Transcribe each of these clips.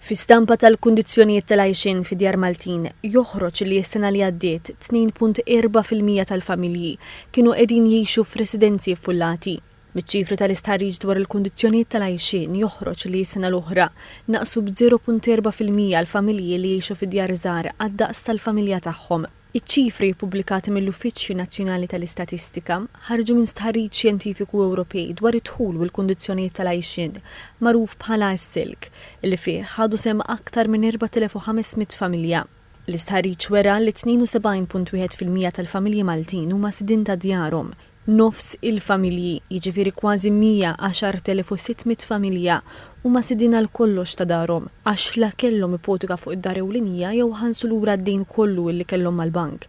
Fi stampa tal-kundizzjonijiet tal-għajxin fi djar Maltin joħroġ li s-sena li għaddiet 2.4% tal-familji kienu qegħdin jgħixu f'residenzi affullati. Miċ-ċifri tal-istħarriġ dwar il-kundizzjonijiet tal-għajxin joħroġ li s-sena l-oħra naqsu b'0.4% l-familji li jgħixu fi djar żgħar għad-daqs tal-familja tagħhom. Iċ-ċifri pubblikati mill-Uffiċċju Nazzjonali tal-Istatistika ħarġu minn stħarriġ xjentifiku Ewropej dwar id-dħul u l-kundizzjonijiet tal-għajxin magħruf bħala s-silk li fih ħadu sehem aktar minn 4500 familja. L-istħarriġ wera li 72.1% tal-familji Maltin huma sidin ta' djarhom. Nofs il-familji, jiġifieri kważi 110,600 familja huma sidin għal kollox ta' darhom għax la kellhom ipoteka fuq id-dar ewlenija jew ħansu lura d-dejn kollu li kellhom mal-bank.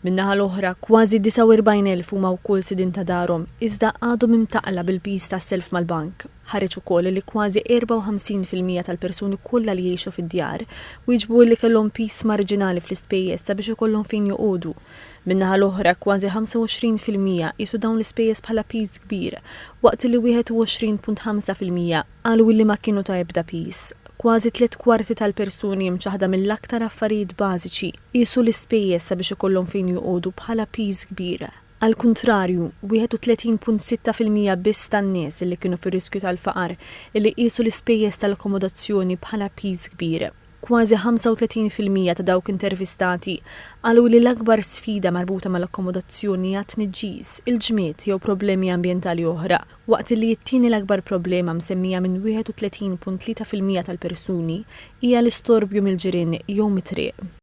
Min-naħa l-oħra kważi 49,000 huma wkoll sidin ta' darhom iżda għadhom imtaqla bil-piż tas-self mal-bank. Ħareġ ukoll li kważi 54% tal-persuni kollha li jgħixu fid-djar wieġbu li kellhom piż marġinali fl-ispejjeż sabiex ikollhom fejn joqogħdu. Min-naħa l-oħra kważi 25% qisu dawn l-ispejjeż bħala piż kbir, waqt li 21.5% qalu li ma kienu ta' ebda piż. Kważi 3/4 tal-persuni mċaħda mill-aktar affarijiet bażiċi qisu l-ispejjeż sabiex ikollhom fejn joqogħdu bħala piż kbir. Al kontrarju, 31.6% biss tan-nies li kienu fir-riskju tal-faqar li qisu l-ispejjeż tal-akkomodazzjoni bħala piż kbir. Kważi 35% ta' dawk intervistati qalu li l-akbar sfida marbuta mal-akkomodazzjoni hija tniġġis, il-ġmied jew problemi ambjentali oħra, waqt li t-tieni l-akbar problema msemmija minn 31.3% tal-persuni hija l-istorbju mill-ġirien jew mit-triq.